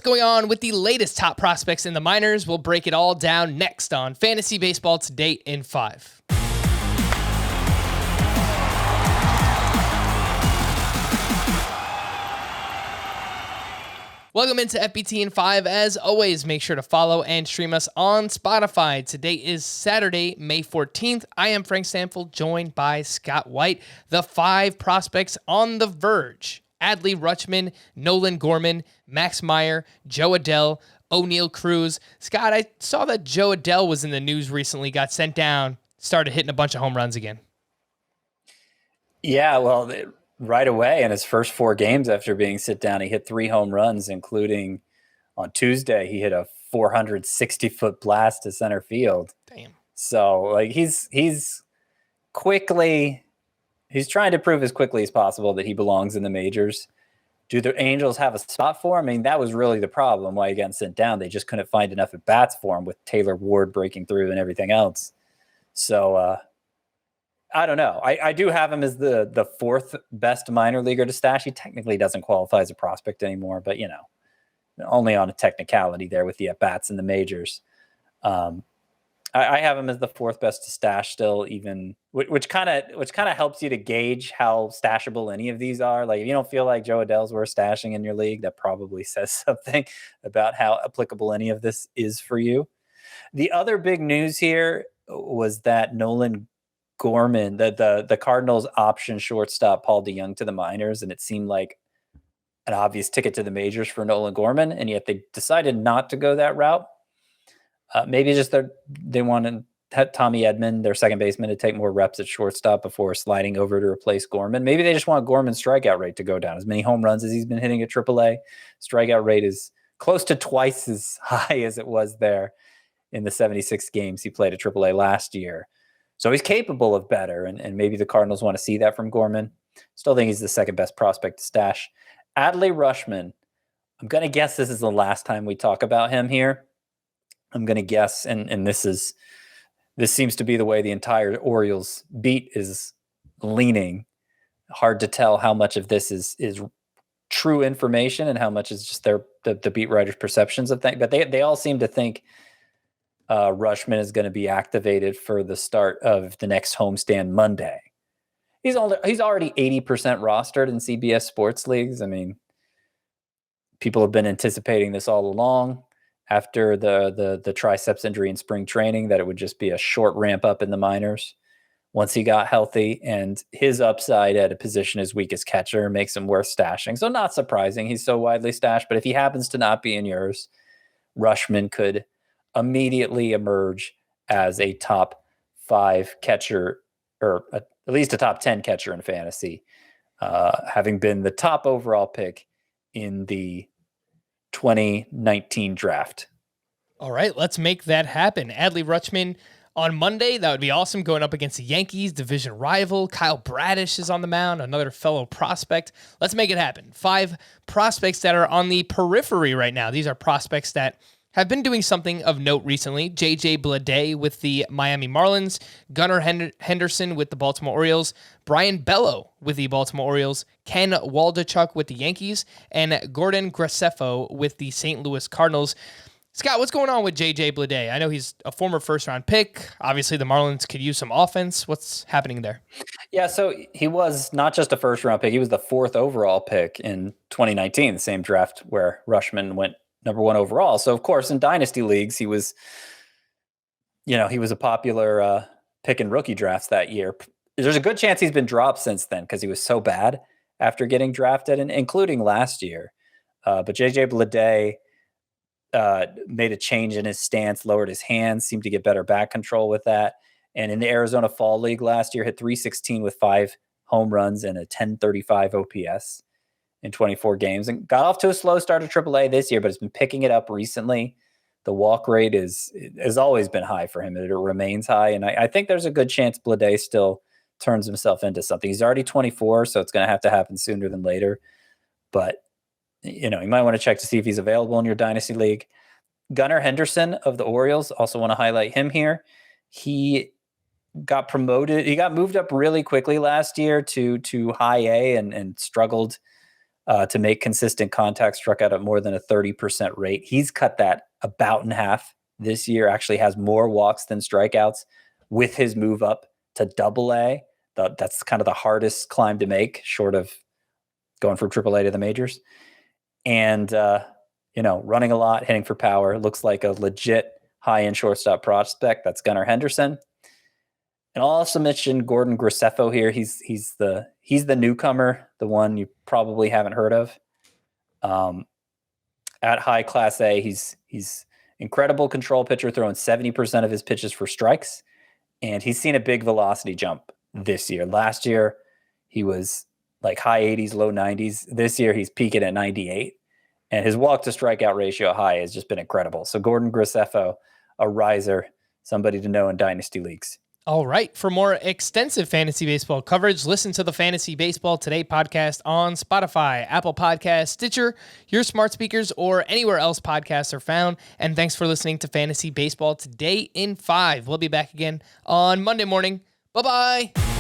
What's going on with the latest top prospects in the minors? We'll break it all down next on Fantasy Baseball to Date in 5. Welcome into FBT in 5. As always, make sure to follow and stream us on Spotify. Today is Saturday, May 14th. I am Frank Stanfield, joined by Scott White. The 5 prospects on the verge: Adley Rutschman, Nolan Gorman, Max Meyer, Joe Adell, O'Neal Cruz. Scott, I saw that Joe Adell was in the news recently, got sent down, started hitting a bunch of home runs again. Yeah, well, right away in his first 4 games after being sit down, he hit 3 home runs, including on Tuesday, he hit a 460-foot blast to center field. Damn. So, like, he's trying to prove as quickly as possible that he belongs in the majors. Do the Angels have a spot for him? I mean, that was really the problem why he got sent down. They just couldn't find enough at bats for him with Taylor Ward breaking through and everything else. So, I don't know. I do have him as the 4th best minor leaguer to stash. He technically doesn't qualify as a prospect anymore, but, you know, only on a technicality there with the at-bats in the majors. I have him as the 4th best to stash still, even which kind of helps you to gauge how stashable any of these are. Like, if you don't feel like Joe Adell's worth stashing in your league, that probably says something about how applicable any of this is for you. The other big news here was that Nolan Gorman, the Cardinals option shortstop Paul DeJong to the minors, and it seemed like an obvious ticket to the majors for Nolan Gorman, and yet they decided not to go that route. Maybe just they wanted Tommy Edman, their second baseman, to take more reps at shortstop before sliding over to replace Gorman. Maybe they just want Gorman's strikeout rate to go down. As many home runs as he's been hitting at AAA, strikeout rate is close to twice as high as it was there in the 76 games he played at AAA last year. So he's capable of better, and maybe the Cardinals want to see that from Gorman. Still think he's the 2nd best prospect to stash. Adley Rutschman, I'm going to guess this is the last time we talk about him here. I'm going to guess, and this seems to be the way the entire Orioles beat is leaning. Hard to tell how much of this is true information and how much is just the beat writers' perceptions of things. But they all seem to think Rutschman is going to be activated for the start of the next homestand Monday. He's already 80% rostered in CBS sports leagues. I mean, people have been anticipating this all along after the triceps injury in spring training, that it would just be a short ramp up in the minors once he got healthy, and his upside at a position as weak as catcher makes him worth stashing. So not surprising he's so widely stashed, but if he happens to not be in yours, Rutschman could immediately emerge as a top 5 catcher, or at least a top 10 catcher in fantasy, having been the top overall pick in the 2019 draft. All right, let's make that happen. Adley Rutschman on Monday, that would be awesome, going up against the Yankees, division rival. Kyle Bradish is on the mound, another fellow prospect. Let's make it happen. 5 prospects that are on the periphery right now. These are prospects that have been doing something of note recently. J.J. Bleday with the Miami Marlins, Gunnar Henderson with the Baltimore Orioles, Brian Bello with the Baltimore Orioles, Ken Waldichuk with the Yankees, and Gordon Graceffo with the St. Louis Cardinals. Scott, what's going on with J.J. Bleday? I know he's a former first-round pick. Obviously, the Marlins could use some offense. What's happening there? Yeah, so he was not just a first-round pick. He was the 4th overall pick in 2019, the same draft where Rutschman went number 1 overall. So, of course, in dynasty leagues, he was a popular pick in rookie drafts that year. There's a good chance he's been dropped since then because he was so bad after getting drafted, and including last year. But J.J. Bleday made a change in his stance, lowered his hands, seemed to get better back control with that. And in the Arizona Fall League last year, hit .316 with 5 home runs and a 1035 OPS. In 24 games, and got off to a slow start at AAA this year, but it's been picking it up recently. The walk rate has always been high for him. It remains high, and I think there's a good chance Bleday still turns himself into something. He's already 24, so it's going to have to happen sooner than later. But, you might want to check to see if he's available in your dynasty league. Gunnar Henderson of the Orioles, also want to highlight him here. He got promoted. He got moved up really quickly last year to high A and struggled to make consistent contact, struck out at more than a 30% rate. He's cut that about in half this year, actually has more walks than strikeouts with his move up to Double-A. That's kind of the hardest climb to make, short of going from Triple-A to the majors. And, running a lot, hitting for power, looks like a legit high-end shortstop prospect. That's Gunnar Henderson. And I'll also mention Gordon Graceffo here. He's the newcomer, the one you probably haven't heard of. At high Class A, he's incredible control pitcher, throwing 70% of his pitches for strikes, and he's seen a big velocity jump this year. Last year, he was like high 80s, low 90s. This year, he's peaking at 98, and his walk to strikeout ratio high has just been incredible. So Gordon Graceffo, a riser, somebody to know in dynasty leagues. All right. For more extensive fantasy baseball coverage, listen to the Fantasy Baseball Today podcast on Spotify, Apple Podcasts, Stitcher, your smart speakers, or anywhere else podcasts are found. And thanks for listening to Fantasy Baseball Today in 5. We'll be back again on Monday morning. Bye-bye.